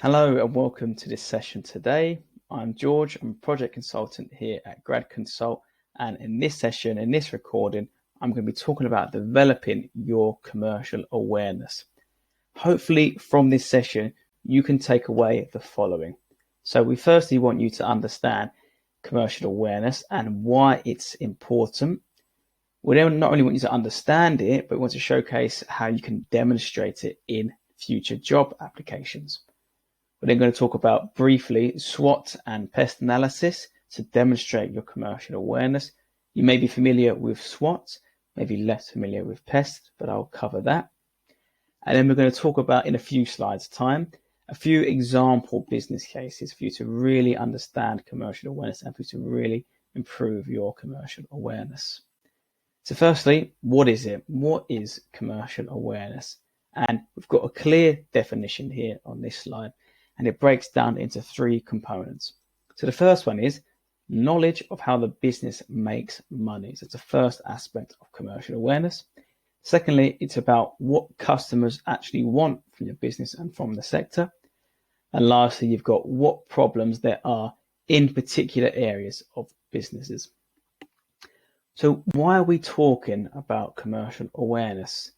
Hello and welcome to this session today. I'm George, I'm a project consultant here at Grad Consult, and in this session, in this recording, I'm going to be talking about developing your commercial awareness. Hopefully from this session, you can take away the following. So we firstly want you to understand commercial awareness and why it's important. We don't not only want you to understand it, but we want to showcase how you can demonstrate it in future job applications. We're then going to talk about briefly SWOT and pest analysis to demonstrate your commercial awareness. You may be familiar with SWOT, maybe less familiar with pest, but I'll cover that. And then we're going to talk about, in a few slides' time, a few example business cases for you to really understand commercial awareness and for you to really improve your commercial awareness. So firstly, what is it? What is commercial awareness? And we've got a clear definition here on this slide, and it breaks down into three components. So the first one is knowledge of how the business makes money. So it's the first aspect of commercial awareness. Secondly, it's about what customers actually want from your business and from the sector. And lastly, you've got what problems there are in particular areas of businesses. So why are we talking about commercial awareness?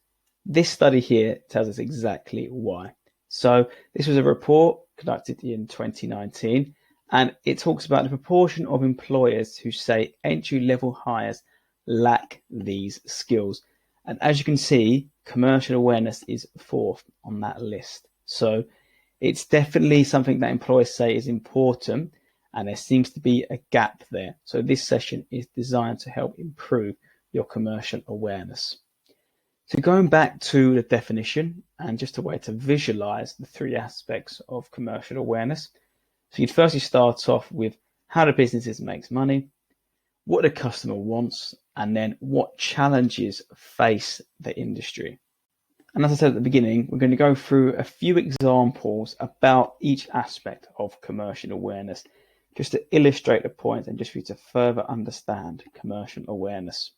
This study here tells us exactly why. So this was a report conducted in 2019, and it talks about the proportion of employers who say entry-level hires lack these skills. And as you can see, commercial awareness is fourth on that list. So it's definitely something that employers say is important, and there seems to be a gap there. So this session is designed to help improve your commercial awareness. So going back to the definition and just a way to visualize the three aspects of commercial awareness. So you'd firstly start off with how the business makes money, what the customer wants, and then what challenges face the industry. And as I said at the beginning, we're going to go through a few examples about each aspect of commercial awareness, just to illustrate the point and just for you to further understand commercial awareness.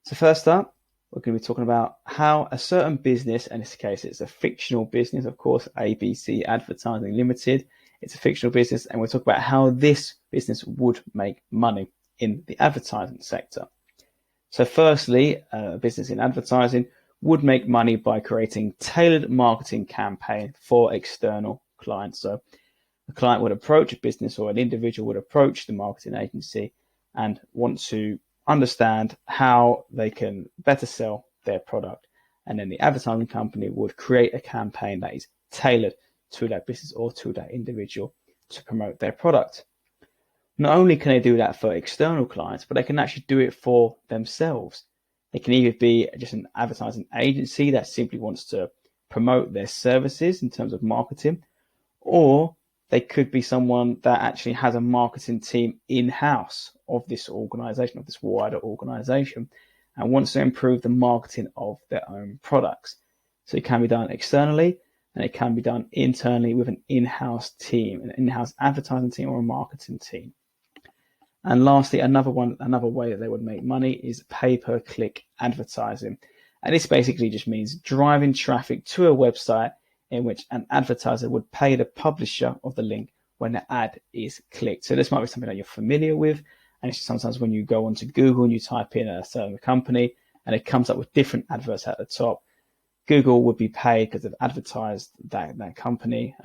So first up, we're going to be talking about how a certain business, in this case it's a fictional business, of course, ABC Advertising Limited, it's a fictional business, and we'll talk about how this business would make money in the advertising sector. So firstly, a business in advertising would make money by creating tailored marketing campaign for external clients. So a client would approach a business, or an individual would approach the marketing agency and want to understand how they can better sell their product. And then the advertising company would create a campaign that is tailored to that business or to that individual to promote their product. Not only can they do that for external clients, but they can actually do it for themselves. They can either be just an advertising agency that simply wants to promote their services in terms of marketing, or they could be someone that actually has a marketing team in-house of this organization, of this wider organization, and wants to improve the marketing of their own products. So it can be done externally, and it can be done internally with an in-house team, an in-house advertising team or a marketing team. And lastly, another way that they would make money is pay-per-click advertising. And this basically just means driving traffic to a website in which an advertiser would pay the publisher of the link when the ad is clicked. So this might be something that you're familiar with, and it's sometimes when you go onto Google and you type in a certain company and it comes up with different adverts at the top, Google would be paid because they've advertised that company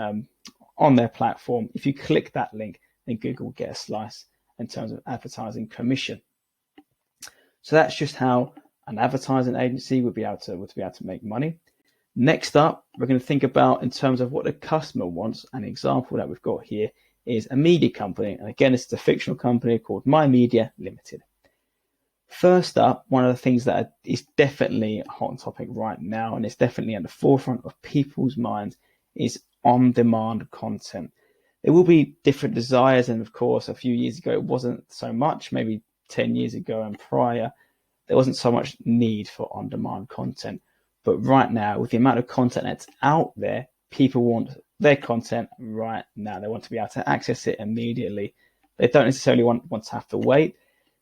on their platform. If you click that link, then Google will get a slice in terms of advertising commission. So that's just how an advertising agency would be able to make money. Next up, we're going to think about in terms of what the customer wants. An example that we've got here is a media company. And again, it's a fictional company called My Media Limited. First up, one of the things that is definitely a hot topic right now, and it's definitely at the forefront of people's minds, is on-demand content. There will be different desires, and of course, a few years ago, it wasn't so much, maybe 10 years ago and prior, there wasn't so much need for on-demand content. But right now, with the amount of content that's out there, people want their content right now. They want to be able to access it immediately. They don't necessarily want to have to wait.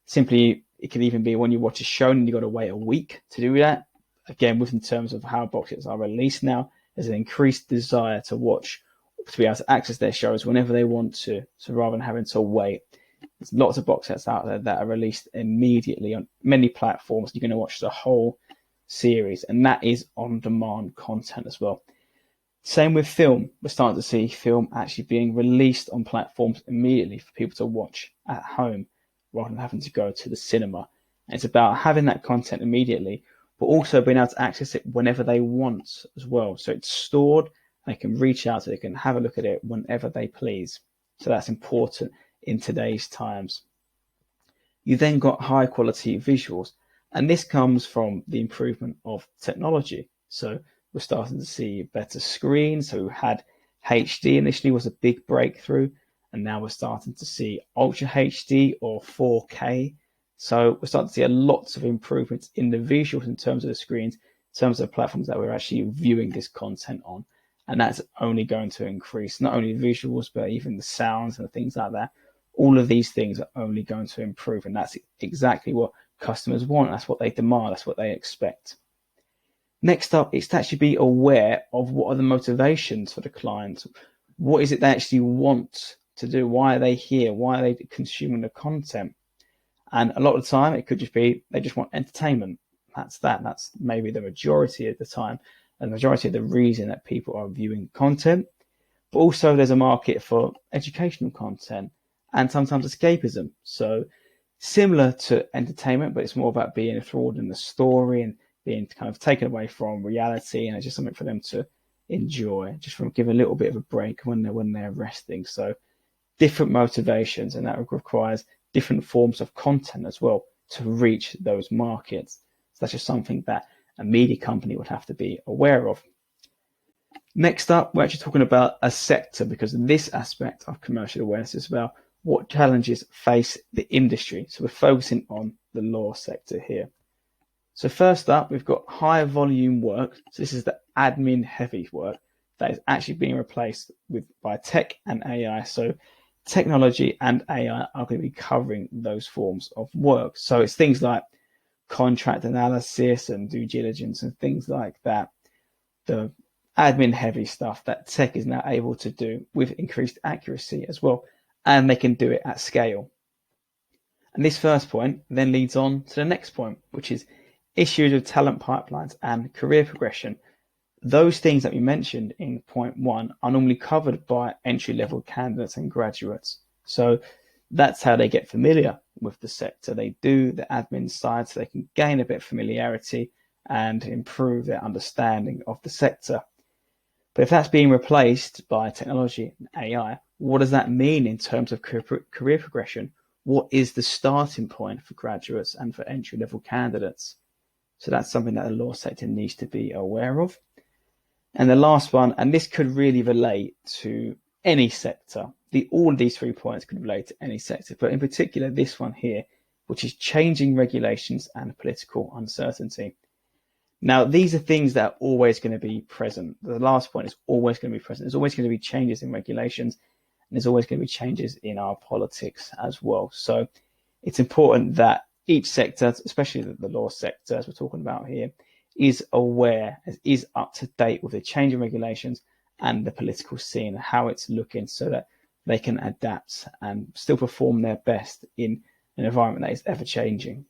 Simply, it can even be when you watch a show and you've got to wait a week to do that. Again, in terms of how boxes are released now, there's an increased desire to watch to be able to access their shows whenever they want to. So rather than having to wait, there's lots of box sets out there that are released immediately on many platforms. You're going to watch the whole series, and that is on-demand content as well. Same with film. We're starting to see film actually being released on platforms immediately for people to watch at home rather than having to go to the cinema. And it's about having that content immediately, but also being able to access it whenever they want as well. So it's stored, they can reach out to it, they can have a look at it whenever they please. So that's important in today's times. You then got high quality visuals, and this comes from the improvement of technology. So we're starting to see better screens. So we had HD initially was a big breakthrough, and now we're starting to see Ultra HD or 4K. So we're starting to see lots of improvements in the visuals in terms of the screens, in terms of the platforms that we're actually viewing this content on. And that's only going to increase, not only visuals, but even the sounds and things like that. All of these things are only going to improve, and that's exactly what customers want. That's what they demand. That's what they expect. Next up, it's to actually be aware of what are the motivations for the clients. What is it they actually want to do? Why are they here? Why are they consuming the content? And a lot of the time, it could just be they just want entertainment. That's that. That's maybe the majority of the time, and the majority of the reason that people are viewing content. But also, there's a market for educational content and sometimes escapism. So similar to entertainment, but it's more about being enthralled in the story and being kind of taken away from reality, and it's just something for them to enjoy, just from give a little bit of a break when they're resting. So different motivations, and that requires different forms of content as well to reach those markets. So that's just something that a media company would have to be aware of. Next up, we're actually talking about a sector, because this aspect of commercial awareness is about what challenges face the industry. So we're focusing on the law sector here. So first up, we've got high volume work. So this is the admin heavy work that is actually being replaced by tech and AI. So technology and AI are going to be covering those forms of work. So it's things like contract analysis and due diligence and things like that. The admin heavy stuff that tech is now able to do with increased accuracy as well. And they can do it at scale. And this first point then leads on to the next point, which is issues of talent pipelines and career progression. Those things that we mentioned in point 1 are normally covered by entry-level candidates and graduates. So that's how they get familiar with the sector. They do the admin side so they can gain a bit of familiarity and improve their understanding of the sector. But if that's being replaced by technology and AI, what does that mean in terms of career progression? What is the starting point for graduates and for entry-level candidates? So that's something that the law sector needs to be aware of. And the last one, and this could really relate to any sector. All of these 3 points could relate to any sector, but in particular this one here, which is changing regulations and political uncertainty. Now, these are things that are always going to be present. The last point is always going to be present. There's always going to be changes in regulations, and there's always going to be changes in our politics as well. So it's important that each sector, especially the law sector, as we're talking about here, is aware, is up to date with the changing regulations and the political scene, how it's looking, so that they can adapt and still perform their best in an environment that is ever changing.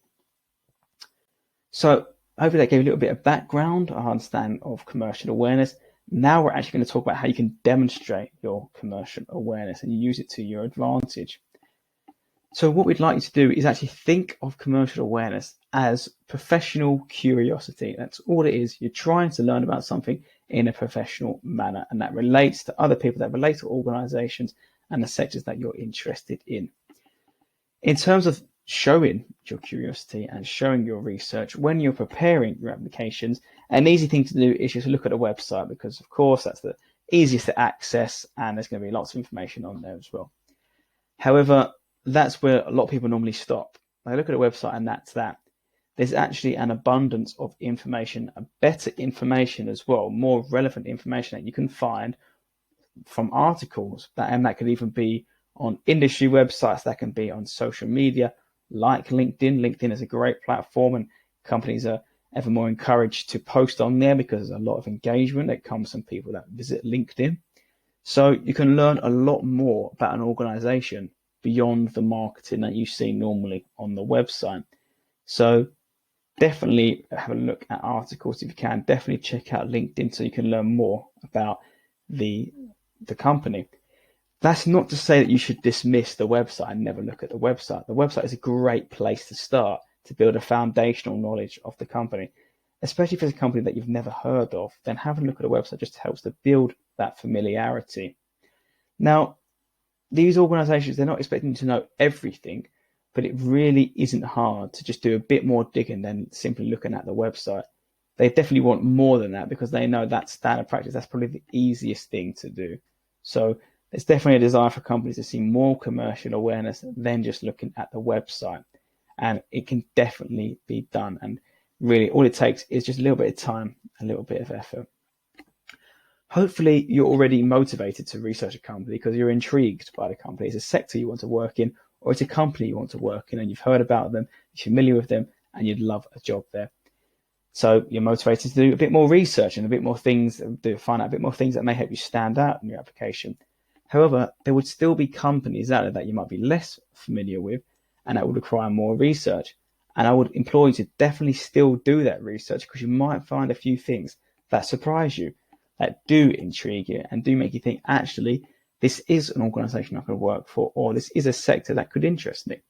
So hopefully that gave you a little bit of background, I understand, of commercial awareness. Now we're actually going to talk about how you can demonstrate your commercial awareness and use it to your advantage. So what we'd like you to do is actually think of commercial awareness as professional curiosity. That's all it is. You're trying to learn about something in a professional manner, and that relates to other people, that relate to organizations and the sectors that you're interested in. In terms of showing your curiosity and showing your research when you're preparing your applications, an easy thing to do is just look at a website, because of course that's the easiest to access and there's going to be lots of information on there as well. However, that's where a lot of people normally stop. They look at a website and that's that. There's actually an abundance of information, better information as well, more relevant information that you can find from articles, and that could even be on industry websites, that can be on social media like LinkedIn. LinkedIn is a great platform, and companies are ever more encouraged to post on there because there's a lot of engagement that comes from people that visit LinkedIn. So you can learn a lot more about an organization beyond the marketing that you see normally on the website. So definitely have a look at articles if you can. Definitely check out LinkedIn so you can learn more about the company. That's not to say that you should dismiss the website and never look at the website. The website is a great place to start to build a foundational knowledge of the company, especially if it's a company that you've never heard of. Then having a look at the website just helps to build that familiarity. Now, these organizations, they're not expecting you to know everything, but it really isn't hard to just do a bit more digging than simply looking at the website. They definitely want more than that because they know that's standard practice. That's probably the easiest thing to do. So there's definitely a desire for companies to see more commercial awareness than just looking at the website. And it can definitely be done. And really, all it takes is just a little bit of time, a little bit of effort. Hopefully, you're already motivated to research a company because you're intrigued by the company. It's a sector you want to work in, or it's a company you want to work in, and you've heard about them, you're familiar with them, and you'd love a job there. So you're motivated to do a bit more research and a bit more things, find out a bit more things that may help you stand out in your application. However, there would still be companies out there that you might be less familiar with and that would require more research. And I would implore you to definitely still do that research because you might find a few things that surprise you, that do intrigue you and do make you think, actually, this is an organization I could work for, or this is a sector that could interest me.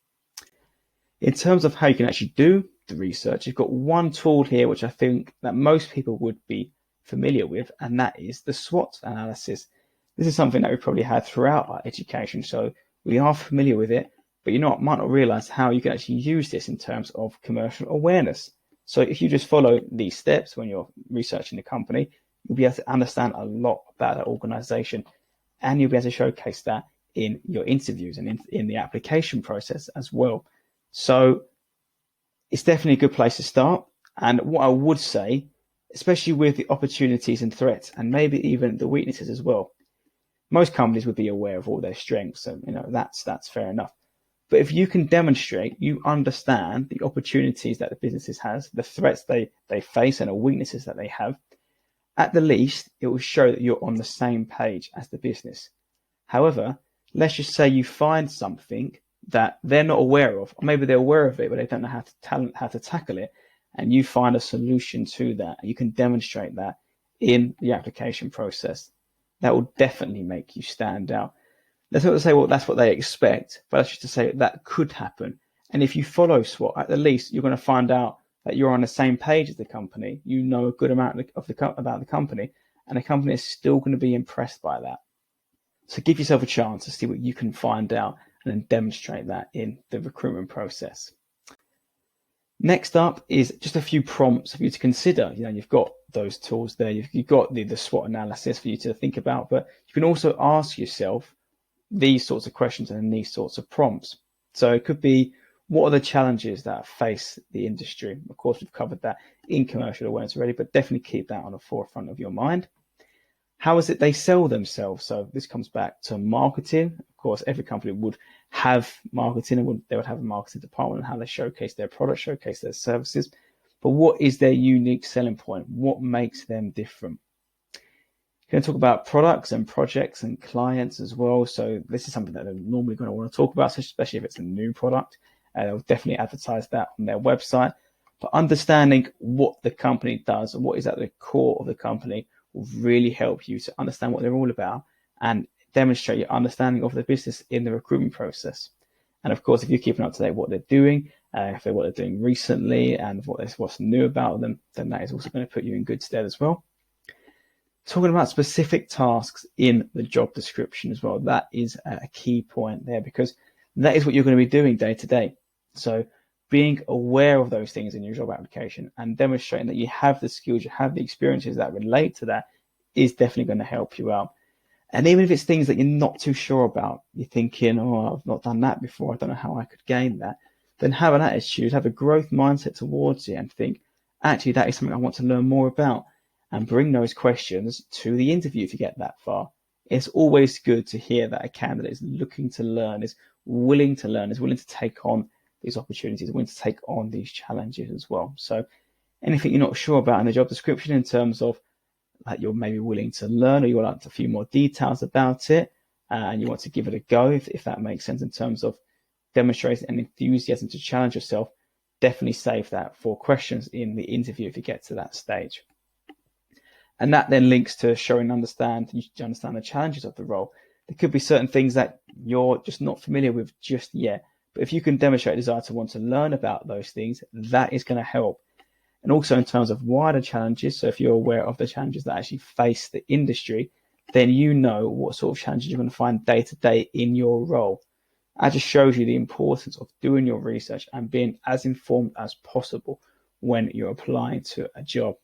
In terms of how you can actually do the research, you've got one tool here which I think that most people would be familiar with, and that is the SWOT analysis. This is something that we probably had throughout our education, so we are familiar with it, but you might not realize how you can actually use this in terms of commercial awareness. So if you just follow these steps when you're researching the company, you'll be able to understand a lot about that organization, and you'll be able to showcase that in your interviews and in the application process as well. So it's definitely a good place to start. And what I would say, especially with the opportunities and threats, and maybe even the weaknesses as well, most companies would be aware of all their strengths, so that's fair enough. But if you can demonstrate you understand the opportunities that the businesses has, the threats they face, and the weaknesses that they have, at the least, it will show that you're on the same page as the business. However, let's just say you find something that they're not aware of, or maybe they're aware of it, but they don't know how to tackle it, and you find a solution to that. You can demonstrate that in the application process. That will definitely make you stand out. Let's not say, well, that's what they expect, but that's just to say that could happen. And if you follow SWOT, at the least, you're going to find out that you're on the same page as the company. You know a good amount about the company, and the company is still going to be impressed by that. So give yourself a chance to see what you can find out and then demonstrate that in the recruitment process. Next up is just a few prompts for you to consider. You've got those tools there. You've got the SWOT analysis for you to think about, but you can also ask yourself these sorts of questions and these sorts of prompts. So it could be, what are the challenges that face the industry? Of course, we've covered that in commercial awareness already, but definitely keep that on the forefront of your mind. How is it they sell themselves? So this comes back to marketing. Of course, every company would have marketing, and they would have a marketing department and how they showcase their products, showcase their services. But what is their unique selling point? What makes them different? Going to talk about products and projects and clients as well. So this is something that they're normally going to want to talk about, especially if it's a new product. They'll definitely advertise that on their website. But understanding what the company does and what is at the core of the company will really help you to understand what they're all about and demonstrate your understanding of the business in the recruitment process. And of course, if you're keeping up to date what they're doing, what they're doing recently and what's new about them, then that is also going to put you in good stead as well. Talking about specific tasks in the job description as well, that is a key point there because that is what you're going to be doing day to day. So being aware of those things in your job application and demonstrating that you have the skills, you have the experiences that relate to that is definitely going to help you out. And even if it's things that you're not too sure about, you're thinking, oh, I've not done that before, I don't know how I could gain that, then have an attitude, have a growth mindset towards it and think, actually, that is something I want to learn more about, and bring those questions to the interview to get that far. It's always good to hear that a candidate is looking to learn, is willing to take on these opportunities, willing to take on these challenges as well. So anything you're not sure about in the job description in terms of that you're maybe willing to learn, or you want a few more details about it, and you want to give it a go, if that makes sense in terms of demonstrating an enthusiasm to challenge yourself, definitely save that for questions in the interview if you get to that stage. And that then links to showing you understand the challenges of the role. There could be certain things that you're just not familiar with just yet, but if you can demonstrate a desire to want to learn about those things, that is going to help. And also in terms of wider challenges, so if you're aware of the challenges that actually face the industry, then you know what sort of challenges you're going to find day to day in your role. That just shows you the importance of doing your research and being as informed as possible when you're applying to a job.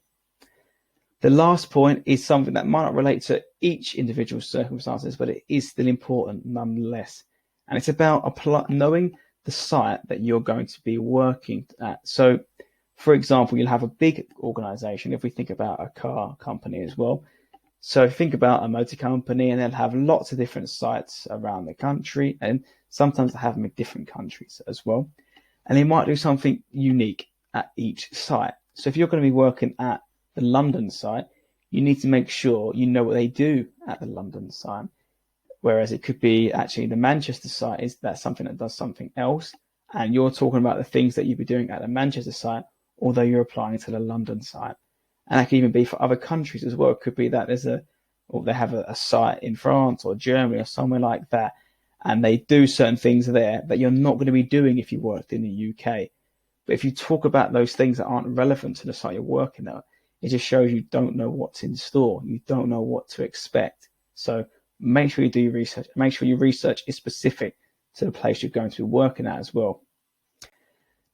The last point is something that might not relate to each individual circumstances, but it is still important nonetheless. And it's about knowing the site that you're going to be working at. So, for example, you'll have a big organization, if we think about a car company as well. So think about a motor company, and they'll have lots of different sites around the country, and sometimes they have them in different countries as well. And they might do something unique at each site. So if you're going to be working at the London site, you need to make sure you know what they do at the London site. Whereas it could be actually the Manchester site is that something that does something else, and you're talking about the things that you'd be doing at the Manchester site, although you're applying to the London site. And that could even be for other countries as well. It could be that they have a site in France or Germany or somewhere like that, and they do certain things there that you're not going to be doing if you worked in the UK. But if you talk about those things that aren't relevant to the site you're working at, it just shows you don't know what's in store. You don't know what to expect. So make sure you do your research. Make sure your research is specific to the place you're going to be working at as well.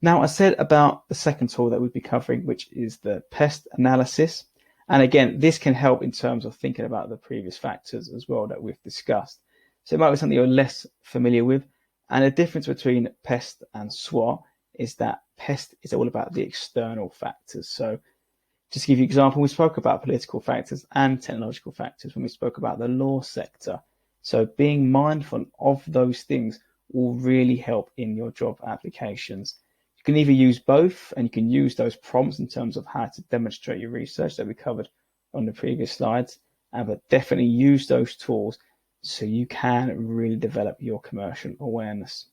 Now, I said about the second tool that we'd be covering, which is the pest analysis. And again, this can help in terms of thinking about the previous factors as well that we've discussed. So it might be something you're less familiar with. And the difference between pest and SWOT is that pest is all about the external factors. So just to give you an example, we spoke about political factors and technological factors when we spoke about the law sector. So being mindful of those things will really help in your job applications. You can either use both, and you can use those prompts in terms of how to demonstrate your research that we covered on the previous slides, but definitely use those tools so you can really develop your commercial awareness.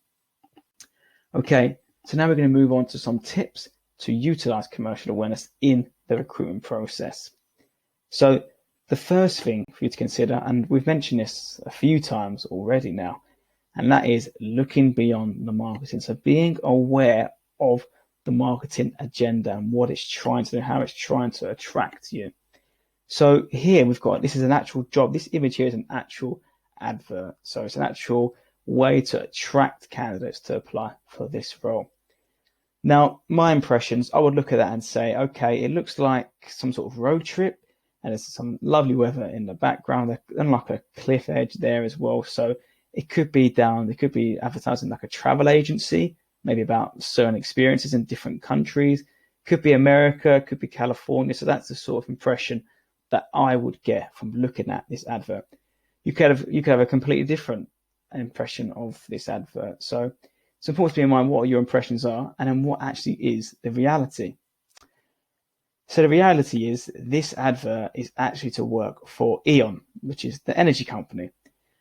Okay, so now we're going to move on to some tips to utilize commercial awareness in the recruitment process. So the first thing for you to consider, and we've mentioned this a few times already now, and that is looking beyond the marketing. So being aware of the marketing agenda and what it's trying to do, how it's trying to attract you. So here we've got, this is an actual job. This image here is an actual advert. So it's an actual way to attract candidates to apply for this role. Now, my impressions, I would look at that and say, okay, it looks like some sort of road trip, and there's some lovely weather in the background, and like a cliff edge there as well. So it could be advertising like a travel agency, maybe about certain experiences in different countries. Could be America, could be California. So that's the sort of impression that I would get from looking at this advert. You could have a completely different impression of this advert. So it's important to bear in mind what your impressions are, and then what actually is the reality. So the reality is this advert is actually to work for E.ON, which is the energy company.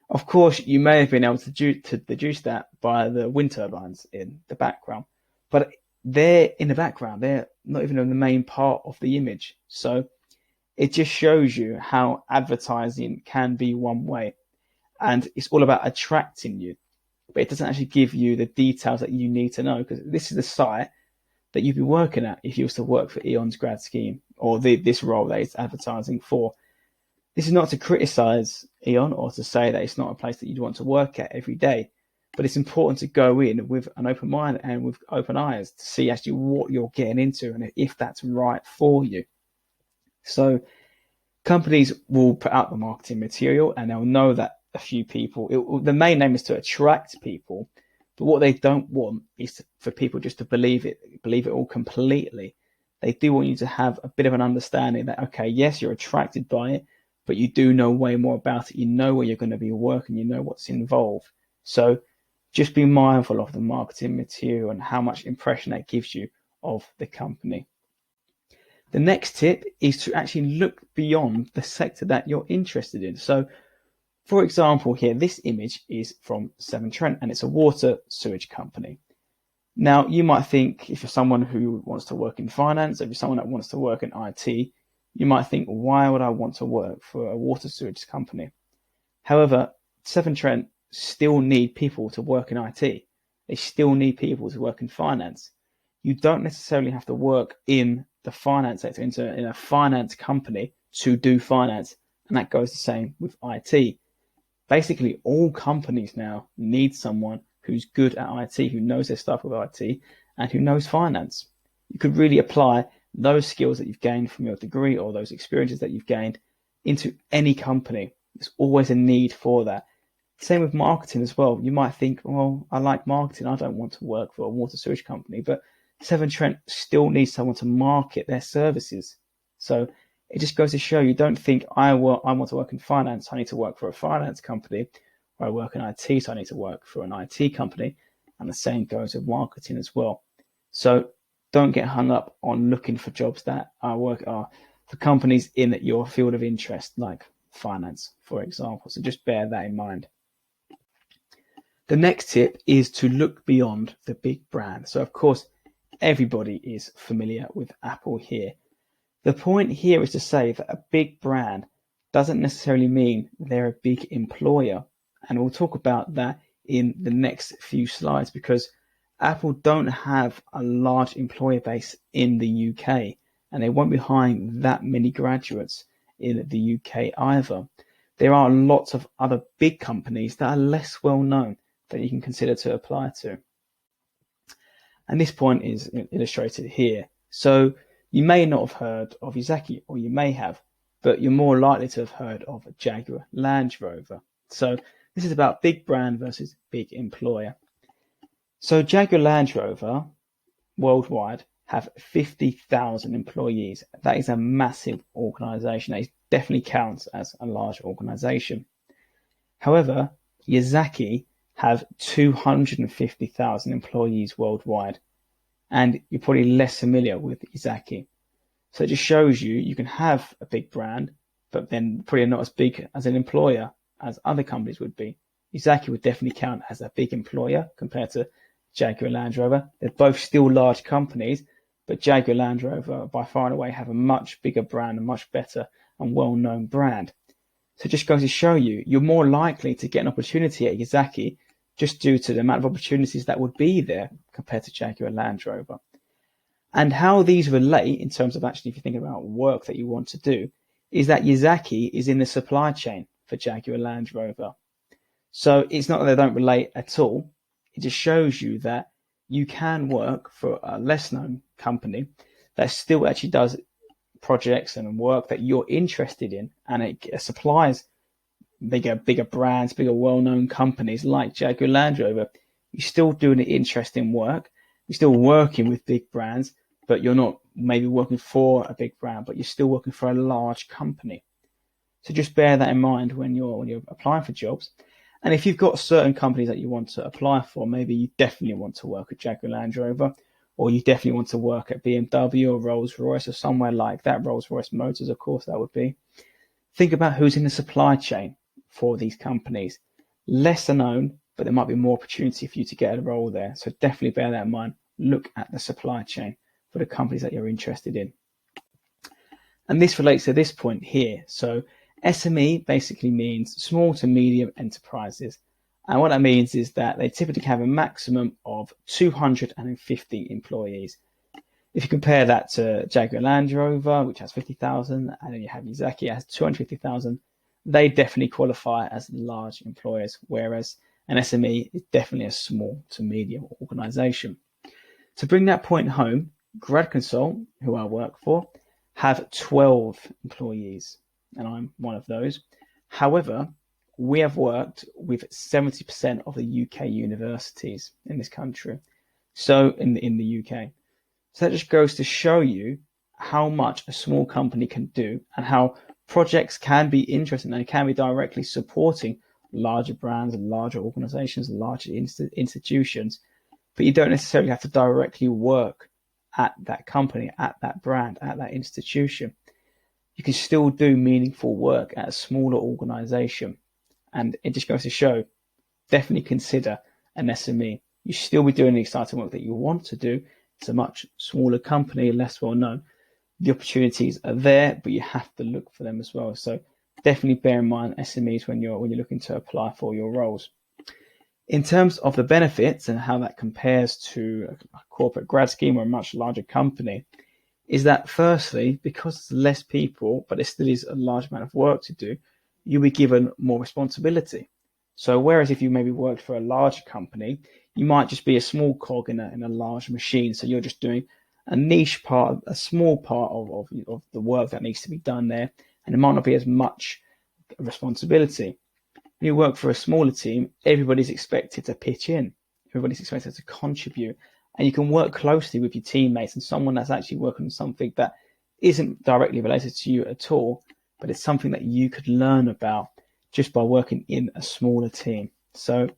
Of course, you may have been able to deduce that by the wind turbines in the background, but they're in the background. They're not even in the main part of the image. So it just shows you how advertising can be one way, and it's all about attracting you. But it doesn't actually give you the details that you need to know, because this is the site that you'd be working at if you was to work for E.ON's grad scheme, or this role that it's advertising for. This is not to criticize E.ON or to say that it's not a place that you'd want to work at every day, but it's important to go in with an open mind and with open eyes to see actually what you're getting into and if that's right for you. So companies will put out the marketing material, and they'll know that a few people, the main aim is to attract people, but what they don't want is for people just to believe it all completely. They do want you to have a bit of an understanding that, okay, yes, you're attracted by it, but you do know way more about it. You know where you're going to be working, you know what's involved. So just be mindful of the marketing material and how much impression that gives you of the company. The next tip is to actually look beyond the sector that you're interested in. So, for example, here, this image is from Severn Trent, and it's a water sewage company. Now, you might think, if you're someone who wants to work in finance, if you're someone that wants to work in IT, you might think, why would I want to work for a water sewage company? However, Severn Trent still need people to work in IT. They still need people to work in finance. You don't necessarily have to work in the finance sector, in a finance company to do finance. And that goes the same with IT. Basically, all companies now need someone who's good at IT, who knows their stuff with IT, and who knows finance. You could really apply those skills that you've gained from your degree or those experiences that you've gained into any company. There's always a need for that. Same with marketing as well. You might think, well, I like marketing. I don't want to work for a water sewage company, but Severn Trent still needs someone to market their services. So it just goes to show you, don't think I want to work in finance, I need to work for a finance company, or I work in IT, so I need to work for an IT company. And the same goes with marketing as well. So don't get hung up on looking for jobs that are for companies in your field of interest, like finance, for example. So just bear that in mind. The next tip is to look beyond the big brand. So of course, everybody is familiar with Apple here. The point here is to say that a big brand doesn't necessarily mean they're a big employer. And we'll talk about that in the next few slides, because Apple don't have a large employer base in the UK, and they won't be hiring that many graduates in the UK either. There are lots of other big companies that are less well known that you can consider to apply to. And this point is illustrated here. So you may not have heard of Yazaki, or you may have, but you're more likely to have heard of Jaguar Land Rover. So this is about big brand versus big employer. So Jaguar Land Rover worldwide have 50,000 employees. That is a massive organization. That definitely counts as a large organization. However, Yazaki have 250,000 employees worldwide, and you're probably less familiar with Yazaki. So it just shows you can have a big brand, but then probably not as big as an employer as other companies would be. Yazaki would definitely count as a big employer compared to Jaguar Land Rover. They're both still large companies, but Jaguar Land Rover by far and away have a much bigger brand, a much better and well-known brand. So it just goes to show you, you're more likely to get an opportunity at Yazaki just due to the amount of opportunities that would be there compared to Jaguar Land Rover. And how these relate in terms of actually, if you think about work that you want to do, is that Yazaki is in the supply chain for Jaguar Land Rover. So it's not that they don't relate at all. It just shows you that you can work for a less known company that still actually does projects and work that you're interested in, and it supplies bigger brands, bigger well-known companies like Jaguar Land Rover. You're still doing interesting work. You're still working with big brands, but you're not maybe working for a big brand, but you're still working for a large company. So just bear that in mind when you're applying for jobs. And if you've got certain companies that you want to apply for, maybe you definitely want to work at Jaguar Land Rover, or you definitely want to work at BMW or Rolls-Royce or somewhere like that, Rolls-Royce Motors, of course, that would be. Think about who's in the supply chain for these companies. Lesser known, but there might be more opportunity for you to get a role there. So definitely bear that in mind. Look at the supply chain for the companies that you're interested in. And this relates to this point here. So SME basically means small to medium enterprises. And what that means is that they typically have a maximum of 250 employees. If you compare that to Jaguar Land Rover, which has 50,000, and then you have Yazaki, has 250,000, they definitely qualify as large employers, whereas an SME is definitely a small to medium organization. To bring that point home, Grad Consult, who I work for, have 12 employees, and I'm one of those. However, we have worked with 70% of the UK universities in this country, so in the UK. So that just goes to show you how much a small company can do and how projects can be interesting and can be directly supporting larger brands and larger organizations and larger institutions, but you don't necessarily have to directly work at that company, at that brand, at that institution. You can still do meaningful work at a smaller organization. And it just goes to show, definitely consider an SME. You still be doing the exciting work that you want to do. It's a much smaller company, less well known. The opportunities are there, but you have to look for them as well. So definitely bear in mind SMEs when you're looking to apply for your roles. In terms of the benefits and how that compares to a corporate grad scheme or a much larger company, is that firstly, because there's less people, but there still is a large amount of work to do, you'll be given more responsibility. So whereas if you maybe worked for a large company, you might just be a small cog in a large machine. So you're just doing a niche part, a small part of the work that needs to be done there, and it might not be as much responsibility. When you work for a smaller team, everybody's expected to pitch in, everybody's expected to contribute, and you can work closely with your teammates and someone that's actually working on something that isn't directly related to you at all, but it's something that you could learn about just by working in a smaller team. So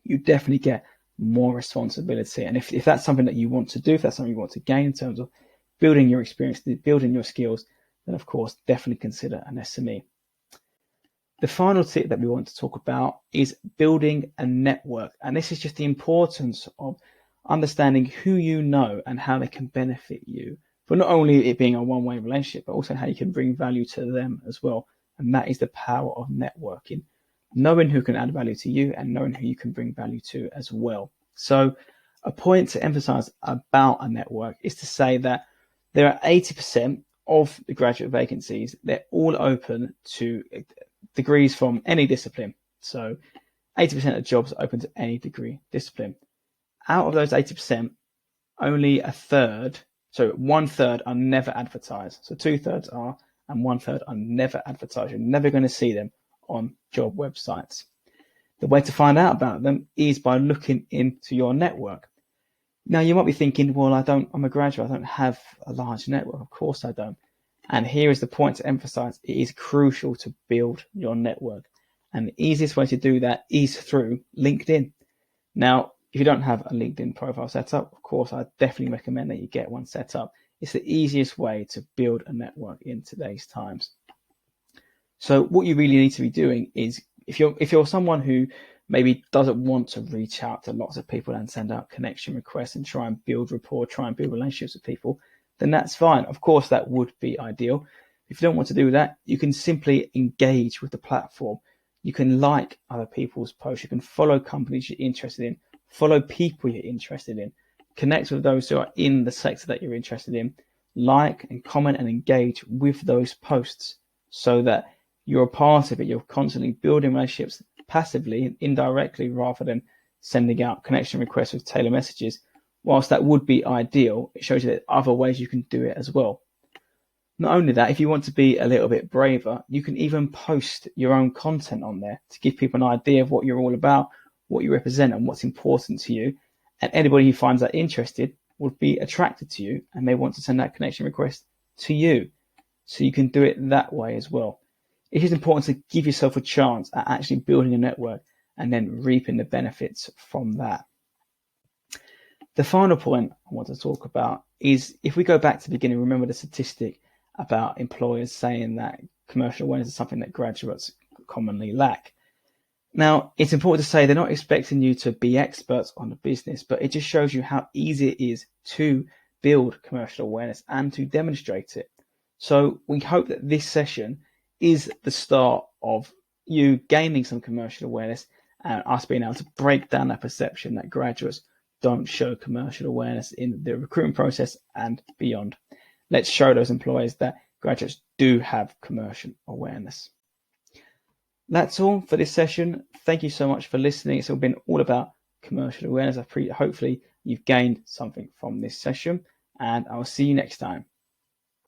you definitely get more responsibility. And if that's something that you want to do, if that's something you want to gain in terms of building your experience, building your skills, then of course, definitely consider an SME. The final tip that we want to talk about is building a network. And this is just the importance of understanding who you know and how they can benefit you. But not only it being a one-way relationship, but also how you can bring value to them as well. And that is the power of networking. Knowing who can add value to you and knowing who you can bring value to as well. So a point to emphasize about a network is to say that there are 80% of the graduate vacancies, they're all open to degrees from any discipline. So 80% of jobs are open to any degree discipline. Out of those 80%, only one third are never advertised. So 2/3 are, and 1/3 are never advertised. You're never going to see them on job websites. The way to find out about them is by looking into your network. Now you might be thinking, well, I'm a graduate, I don't have a large network. Of course I don't. And here is the point to emphasize, it is crucial to build your network. And the easiest way to do that is through LinkedIn. Now, if you don't have a LinkedIn profile set up, of course, I definitely recommend that you get one set up. It's the easiest way to build a network in today's times. So what you really need to be doing is, if you're someone who maybe doesn't want to reach out to lots of people and send out connection requests and try and build rapport, try and build relationships with people, then that's fine. Of course, that would be ideal. If you don't want to do that, you can simply engage with the platform. You can like other people's posts. You can follow companies you're interested in, follow people you're interested in, connect with those who are in the sector that you're interested in, like and comment and engage with those posts so that you're a part of it. You're constantly building relationships passively and indirectly rather than sending out connection requests with tailored messages. Whilst that would be ideal, it shows you that other ways you can do it as well. Not only that, if you want to be a little bit braver, you can even post your own content on there to give people an idea of what you're all about, what you represent and what's important to you. And anybody who finds that interested would be attracted to you and may want to send that connection request to you. So you can do it that way as well. It is important to give yourself a chance at actually building a network and then reaping the benefits from that. The final point I want to talk about is, if we go back to the beginning, remember the statistic about employers saying that commercial awareness is something that graduates commonly lack. Now, it's important to say they're not expecting you to be experts on the business, but it just shows you how easy it is to build commercial awareness and to demonstrate it. So we hope that this session is the start of you gaining some commercial awareness and us being able to break down that perception that graduates don't show commercial awareness in the recruitment process and beyond. Let's show those employers that graduates do have commercial awareness. That's all for this session. Thank you so much for listening. It's all been all about commercial awareness. Hopefully you've gained something from this session, and I'll see you next time.